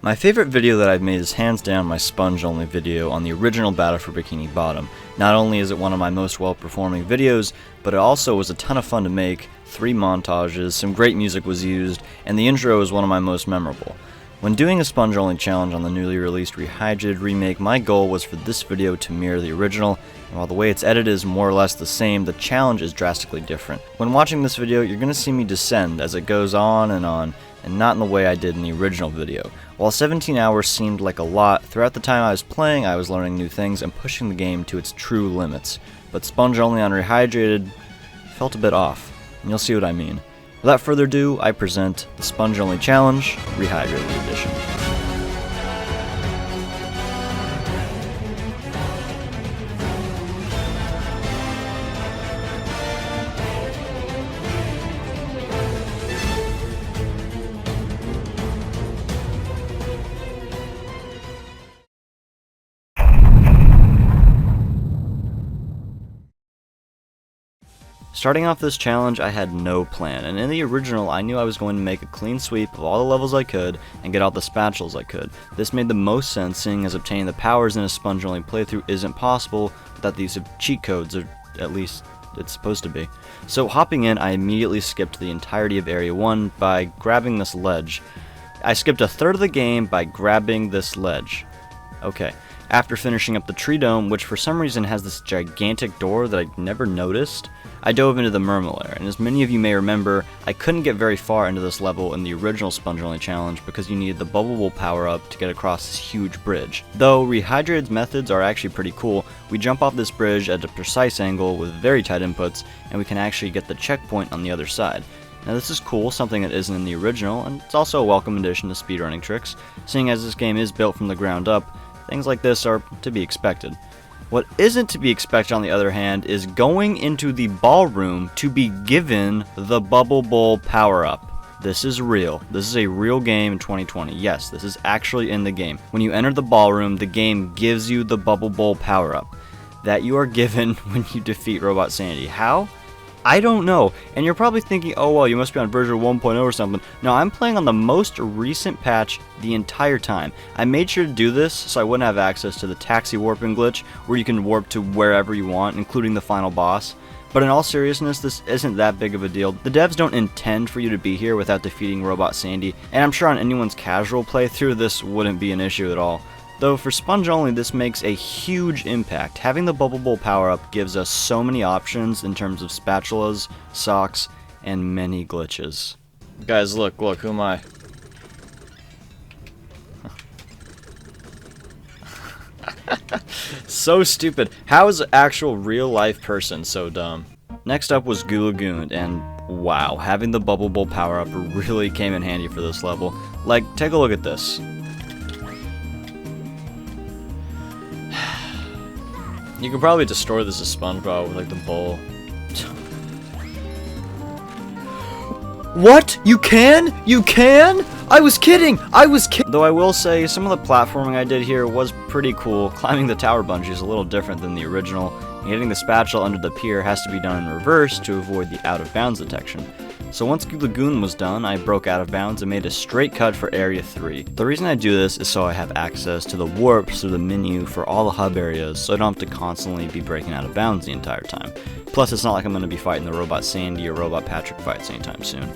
My favorite video that I've made is hands down my sponge-only video on the original battle for Bikini Bottom. Not only is it one of my most well-performing videos, but it also was a ton of fun to make, 3 montages, some great music was used, and the intro is one of my most memorable. When doing a sponge-only challenge on the newly released Rehydrated remake, my goal was for this video to mirror the original, and while the way it's edited is more or less the same, the challenge is drastically different. When watching this video, you're going to see me descend as it goes on, and not in the way I did in the original video. While 17 hours seemed like a lot, throughout the time I was playing, I was learning new things and pushing the game to its true limits. But sponge only on Rehydrated felt a bit off, and you'll see what I mean. Without further ado, I present the Sponge Only Challenge, Rehydrated Edition. Starting off this challenge, I had no plan, and in the original, I knew I was going to make a clean sweep of all the levels I could and get all the spatulas I could. This made the most sense, seeing as obtaining the powers in a sponge-only playthrough isn't possible without the use of cheat codes, or at least it's supposed to be. So hopping in, I immediately skipped the entirety of Area 1 by grabbing this ledge. I skipped a third of the game by grabbing this ledge. Okay. After finishing up the tree dome, which for some reason has this gigantic door that I never noticed, I dove into the Mermaid Lair, and as many of you may remember, I couldn't get very far into this level in the original Sponge Only challenge because you needed the Bubble Bowl power-up to get across this huge bridge. Though Rehydrated's methods are actually pretty cool, we jump off this bridge at a precise angle with very tight inputs, and we can actually get the checkpoint on the other side. Now this is cool, something that isn't in the original, and it's also a welcome addition to speedrunning tricks, seeing as this game is built from the ground up. Things like this are to be expected. What isn't to be expected, on the other hand, is going into the ballroom to be given the Bubble Bowl power-up. This is real. This is a real game in 2020. Yes, this is actually in the game. When you enter the ballroom, the game gives you the Bubble Bowl power-up that you are given when you defeat Robot Sandy. How? I don't know, and you're probably thinking, oh well, you must be on version 1.0 or something. No, I'm playing on the most recent patch the entire time. I made sure to do this so I wouldn't have access to the taxi warping glitch, where you can warp to wherever you want, including the final boss. But in all seriousness, this isn't that big of a deal. The devs don't intend for you to be here without defeating Robot Sandy, and I'm sure on anyone's casual playthrough this wouldn't be an issue at all. Though for Sponge Only, this makes a huge impact. Having the Bubble Bowl power-up gives us so many options in terms of spatulas, socks, and many glitches. Guys, look, who am I? So stupid. How is an actual real-life person so dumb? Next up was Goo Lagoon, and wow, having the Bubble Bowl power-up really came in handy for this level. Like, take a look at this. You could probably destroy this as SpongeBob with like the bowl. What? You can? You can? I was kidding! Though I will say, some of the platforming I did here was pretty cool. Climbing the tower bungee is a little different than the original, and getting the spatula under the pier has to be done in reverse to avoid the out of bounds detection. So once Goo Lagoon was done, I broke out of bounds and made a straight cut for Area 3. The reason I do this is so I have access to the warps through the menu for all the hub areas, so I don't have to constantly be breaking out of bounds the entire time. Plus, it's not like I'm going to be fighting the Robot Sandy or Robot Patrick fights anytime soon.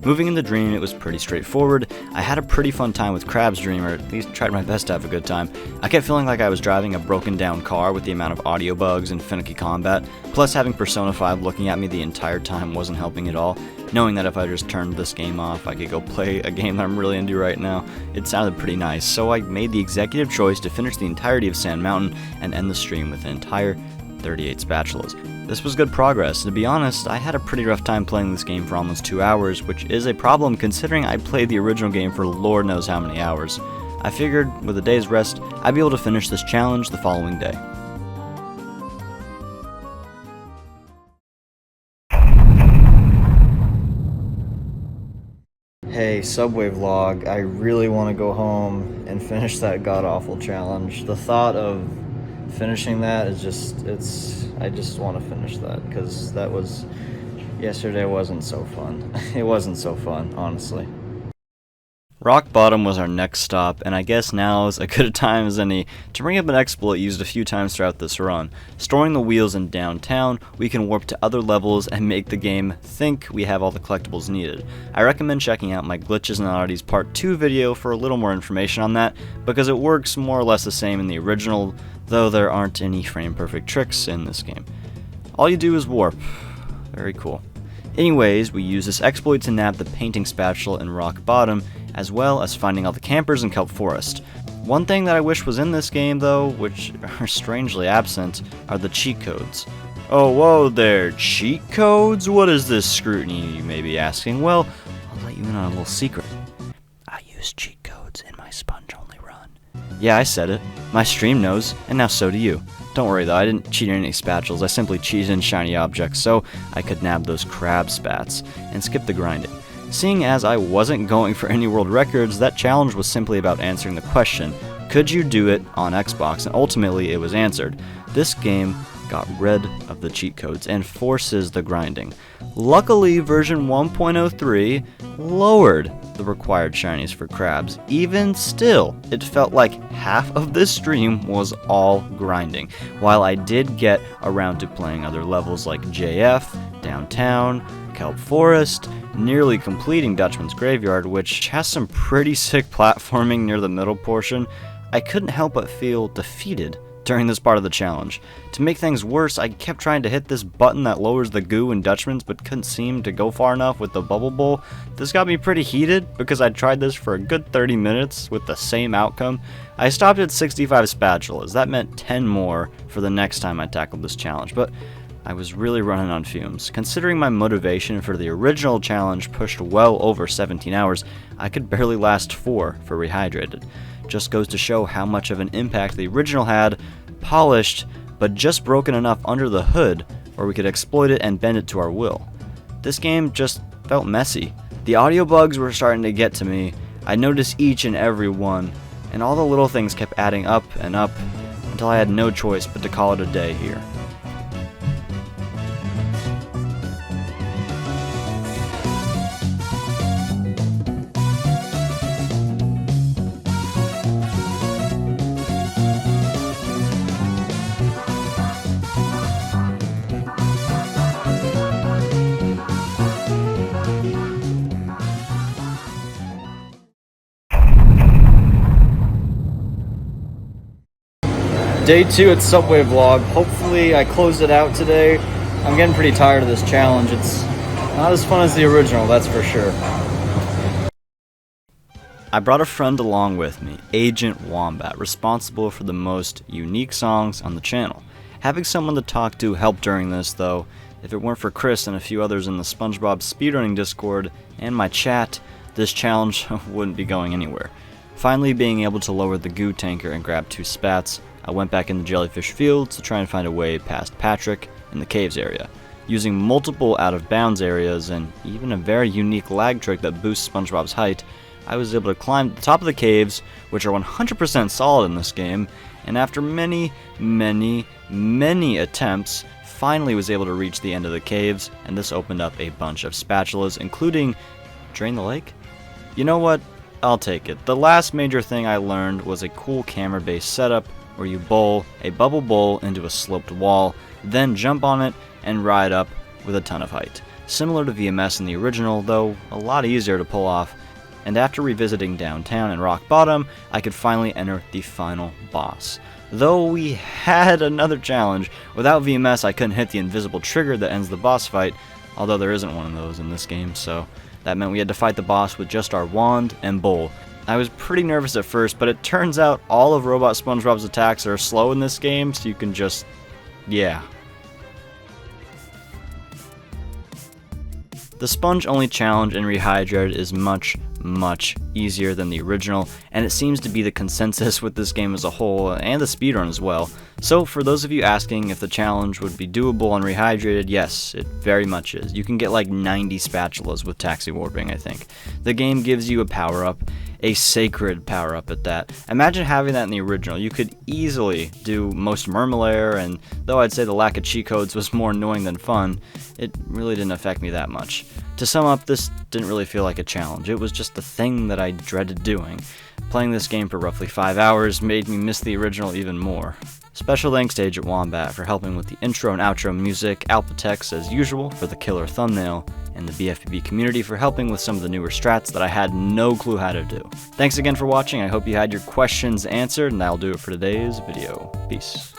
Moving into Dream, it was pretty straightforward. I had a pretty fun time with Krab's Dream, or at least tried my best to have a good time. I kept feeling like I was driving a broken down car with the amount of audio bugs and finicky combat, plus having Persona 5 looking at me the entire time wasn't helping at all. Knowing that if I just turned this game off, I could go play a game that I'm really into right now, it sounded pretty nice, so I made the executive choice to finish the entirety of Sand Mountain and end the stream with an entire 38 spatulas. This was good progress. To be honest, I had a pretty rough time playing this game for almost 2 hours, which is a problem considering I played the original game for Lord knows how many hours. I figured, with a day's rest, I'd be able to finish this challenge the following day. Hey, Subway vlog, I really want to go home and finish that god-awful challenge. The thought of finishing that is I just want to finish that, because yesterday wasn't so fun. It wasn't so fun, honestly. Rock Bottom was our next stop, and I guess now is as good a time as any to bring up an exploit used a few times throughout this run. Storing the wheels in downtown, we can warp to other levels and make the game think we have all the collectibles needed. I recommend checking out my Glitches and Oddities Part 2 video for a little more information on that, because it works more or less the same in the original, though there aren't any frame-perfect tricks in this game. All you do is warp. Very cool. Anyways, we use this exploit to nab the painting spatula in Rock Bottom, as well as finding all the campers in Kelp Forest. One thing that I wish was in this game, though, which are strangely absent, are the cheat codes. Oh, whoa there, cheat codes? What is this scrutiny, you may be asking? Well, I'll let you in on a little secret. I use cheat codes in my sponge-only run. Yeah, I said it. My stream knows, and now so do you. Don't worry though, I didn't cheat in any spatulas, I simply cheated in shiny objects so I could nab those crab spats and skip the grinding. Seeing as I wasn't going for any world records, that challenge was simply about answering the question, could you do it on Xbox? And ultimately it was answered. This game got rid of the cheat codes and forces the grinding. Luckily, version 1.03 lowered the required shinies for crabs. Even still, it felt like half of this stream was all grinding. While I did get around to playing other levels like JF, Downtown, Kelp Forest, nearly completing Dutchman's Graveyard, which has some pretty sick platforming near the middle portion, I couldn't help but feel defeated during this part of the challenge. To make things worse, I kept trying to hit this button that lowers the goo in Dutchman's but couldn't seem to go far enough with the bubble bowl. This got me pretty heated because I tried this for a good 30 minutes with the same outcome. I stopped at 65 spatulas. That meant 10 more for the next time I tackled this challenge, but I was really running on fumes. Considering my motivation for the original challenge pushed well over 17 hours, I could barely last 4 for Rehydrated. Just goes to show how much of an impact the original had, polished, but just broken enough under the hood where we could exploit it and bend it to our will. This game just felt messy. The audio bugs were starting to get to me. I noticed each and every one, and all the little things kept adding up and up until I had no choice but to call it a day here. Day 2 at Subway vlog. Hopefully I closed it out today. I'm getting pretty tired of this challenge. It's not as fun as the original, that's for sure. I brought a friend along with me, Agent Wombat, responsible for the most unique songs on the channel. Having someone to talk to helped during this, though. If it weren't for Chris and a few others in the SpongeBob speedrunning Discord and my chat, this challenge wouldn't be going anywhere. Finally being able to lower the goo tanker and grab 2 spats, I went back in the jellyfish fields to try and find a way past Patrick in the caves area. Using multiple out-of-bounds areas and even a very unique lag trick that boosts SpongeBob's height, I was able to climb to the top of the caves, which are 100% solid in this game, and after many attempts, finally was able to reach the end of the caves, and this opened up a bunch of spatulas, including Drain the Lake? You know what? I'll take it. The last major thing I learned was a cool camera-based setup where you bowl a bubble bowl into a sloped wall, then jump on it and ride up with a ton of height. Similar to VMS in the original, though a lot easier to pull off, and after revisiting downtown and Rock Bottom, I could finally enter the final boss. Though we had another challenge, without VMS I couldn't hit the invisible trigger that ends the boss fight, although there isn't one of those in this game, so that meant we had to fight the boss with just our wand and bowl. I was pretty nervous at first, but it turns out all of Robot SpongeBob's attacks are slow in this game, so you can just Yeah. The sponge-only challenge in Rehydrated is much easier than the original, and it seems to be the consensus with this game as a whole, and the speedrun as well. So for those of you asking if the challenge would be doable on Rehydrated, yes, it very much is. You can get like 90 spatulas with taxi warping, I think. The game gives you a power-up, a sacred power-up at that. Imagine having that in the original. You could easily do most Murmulaire, and though I'd say the lack of cheat codes was more annoying than fun, it really didn't affect me that much. To sum up, this didn't really feel like a challenge. It was just the thing that I dreaded doing. Playing this game for roughly 5 hours made me miss the original even more. Special thanks to Agent Wombat for helping with the intro and outro music, Alpatex as usual for the killer thumbnail, and the BFPB community for helping with some of the newer strats that I had no clue how to do. Thanks again for watching. I hope you had your questions answered, and that'll do it for today's video. Peace.